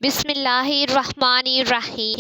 بسم اللہ الرحمن الرحیم۔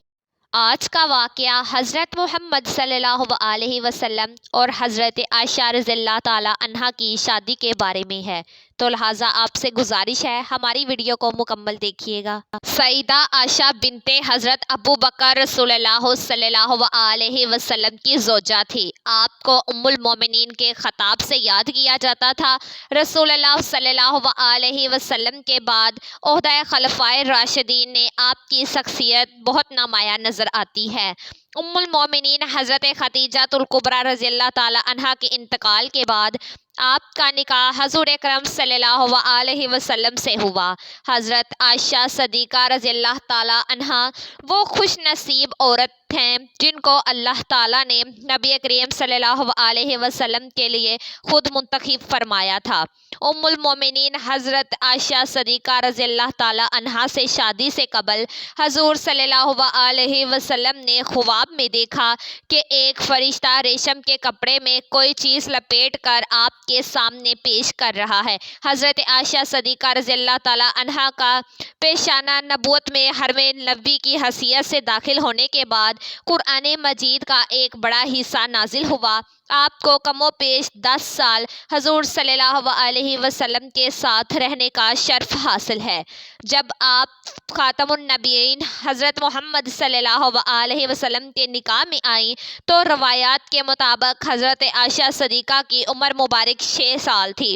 آج کا واقعہ حضرت محمد صلی اللہ علیہ وسلم اور حضرت عائشہ رضی اللہ تعالیٰ عنہا کی شادی کے بارے میں ہے، تو لہٰذا آپ سے گزارش ہے ہماری ویڈیو کو مکمل دیکھیے گا۔ سیدہ عائشہ بنت حضرت ابو بکر رسول اللہ صلی اللہ علیہ وسلم کی زوجہ تھی۔ آپ کو ام المومنین کے خطاب سے یاد کیا جاتا تھا۔ رسول اللہ صلی اللہ علیہ وسلم کے بعد عہدہ خلفائے راشدین نے آپ کی شخصیت بہت نمایاں نظر آتی ہے۔ ام المومنین حضرت خدیجہ الکبریٰ رضی اللہ تعالیٰ عنہا کے انتقال کے بعد آپ کا نکاح حضور اکرم صلی اللہ علیہ وسلم سے ہوا۔ حضرت عائشہ صدیقہ رضی اللہ تعالیٰ عنہا وہ خوش نصیب عورت ہیں جن کو اللہ تعالیٰ نے نبی کریم صلی اللہ علیہ وسلم کے لیے خود منتخب فرمایا تھا۔ ام المومنین حضرت عائشہ صدیقہ رضی اللہ تعالیٰ عنہا سے شادی سے قبل حضور صلی اللہ علیہ وسلم نے خواب میں دیکھا کہ ایک فرشتہ ریشم کے کپڑے میں کوئی چیز لپیٹ کر آپ کے سامنے پیش کر رہا ہے۔ حضرت عائشہ صدیقہ رضی اللہ تعالیٰ عنہا کا پیشانہ نبوت میں حرم نبوی کی حیثیت سے داخل ہونے کے بعد قرآن مجید کا ایک بڑا حصہ نازل ہوا۔ آپ کو کم و بیش 10 سال حضور صلی اللہ علیہ وسلم کے ساتھ رہنے کا شرف حاصل ہے۔ جب آپ خاتم النبیین حضرت محمد صلی اللہ علیہ وسلم کے نکاح میں آئیں تو روایات کے مطابق حضرت عائشہ صدیقہ کی عمر مبارک 6 سال تھی،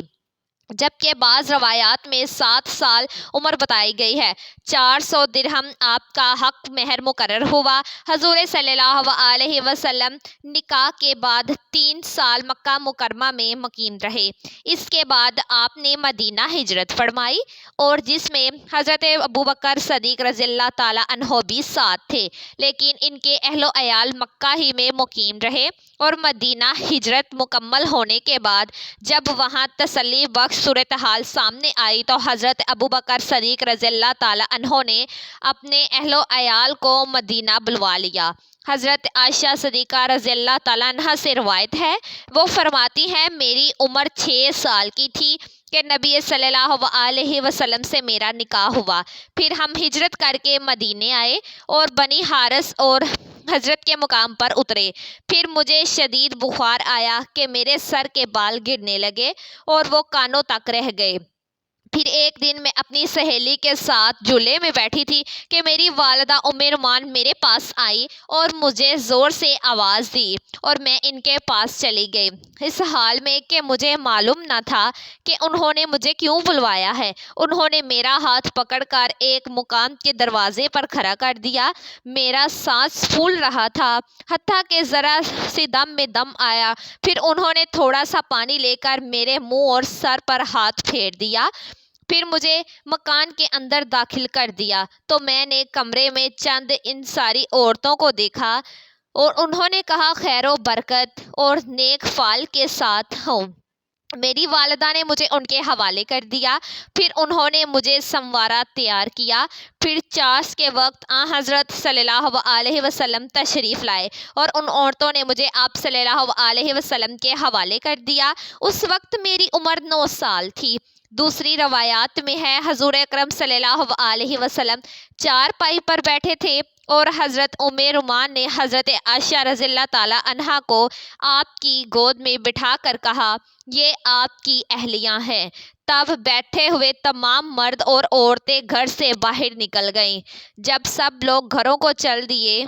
جبکہ بعض روایات میں 7 سال عمر بتائی گئی ہے۔ 400 درہم آپ کا حق مہر مقرر ہوا۔ حضور صلی اللہ علیہ وسلم نکاح کے بعد 3 سال مکہ مکرمہ میں مقیم رہے۔ اس کے بعد آپ نے مدینہ ہجرت فرمائی، اور جس میں حضرت ابو بکر صدیق رضی اللہ تعالیٰ عنہ بھی ساتھ تھے، لیکن ان کے اہل و عیال مکہ ہی میں مقیم رہے، اور مدینہ ہجرت مکمل ہونے کے بعد جب وہاں تسلی بخش صورتحال سامنے آئی تو حضرت ابو بکر صدیق رضی اللہ تعالیٰ عنہ نے اپنے اہل و عیال کو مدینہ بلوا لیا۔ حضرت عائشہ صدیقہ رضی اللہ تعالیٰ عنہ سے روایت ہے، وہ فرماتی ہیں میری عمر 6 سال کی تھی کہ نبی صلی اللہ علیہ وسلم سے میرا نکاح ہوا۔ پھر ہم ہجرت کر کے مدینے آئے اور بنی حارث اور حضرت کے مقام پر اترے۔ پھر مجھے شدید بخار آیا کہ میرے سر کے بال گرنے لگے اور وہ کانوں تک رہ گئے۔ پھر ایک دن میں اپنی سہیلی کے ساتھ جھولے میں بیٹھی تھی کہ میری والدہ ام رومان میرے پاس آئی اور مجھے زور سے آواز دی، اور میں ان کے پاس چلی گئی، اس حال میں کہ مجھے معلوم نہ تھا کہ انہوں نے مجھے کیوں بلوایا ہے۔ انہوں نے میرا ہاتھ پکڑ کر ایک مقام کے دروازے پر کھڑا کر دیا۔ میرا سانس پھول رہا تھا، حتیٰ کہ ذرا سی دم میں دم آیا۔ پھر انہوں نے تھوڑا سا پانی لے کر میرے منہ اور سر پر ہاتھ پھیر دیا۔ پھر مجھے مکان کے اندر داخل کر دیا تو میں نے کمرے میں چند انصاری عورتوں کو دیکھا، اور انہوں نے کہا خیر و برکت اور نیک فال کے ساتھ ہوں۔ میری والدہ نے مجھے ان کے حوالے کر دیا۔ پھر انہوں نے مجھے سموارا تیار کیا۔ پھر چاش کے وقت حضرت صلی اللہ علیہ وسلم تشریف لائے، اور ان عورتوں نے مجھے آپ صلی اللہ علیہ وسلم کے حوالے کر دیا۔ اس وقت میری عمر 9 سال تھی۔ دوسری روایات میں ہے حضور اکرم صلی اللہ علیہ وسلم چارپائی پر بیٹھے تھے، اور حضرت ام رومان نے حضرت عائشہ رضی اللہ تعالیٰ عنہا کو آپ کی گود میں بٹھا کر کہا یہ آپ کی اہلیہ ہیں۔ تب بیٹھے ہوئے تمام مرد اور عورتیں گھر سے باہر نکل گئیں۔ جب سب لوگ گھروں کو چل دیے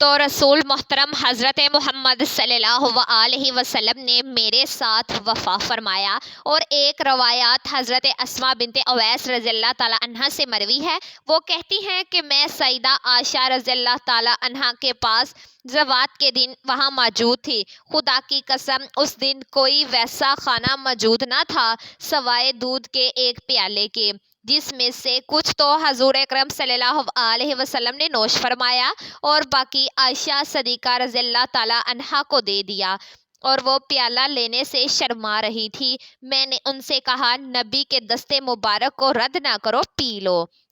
تو رسول محترم حضرت محمد صلی اللہ علیہ وسلم نے میرے ساتھ وفا فرمایا۔ اور ایک روایات حضرت اسماء بنت اویس رضی اللہ تعالیٰ عنہا سے مروی ہے، وہ کہتی ہیں کہ میں سیدہ عائشہ رضی اللہ تعالیٰ عنہا کے پاس زوات کے دن وہاں موجود تھی۔ خدا کی قسم اس دن کوئی ویسا کھانا موجود نہ تھا سوائے دودھ کے ایک پیالے کے، جس میں سے کچھ تو حضور اکرم صلی اللہ علیہ وسلم نے نوش فرمایا اور باقی عائشہ صدیقہ رضی اللہ تعالیٰ عنہا کو دے دیا، اور وہ پیالہ لینے سے شرما رہی تھی۔ میں نے ان سے کہا نبی کے دستے مبارک کو رد نہ کرو، پی لو۔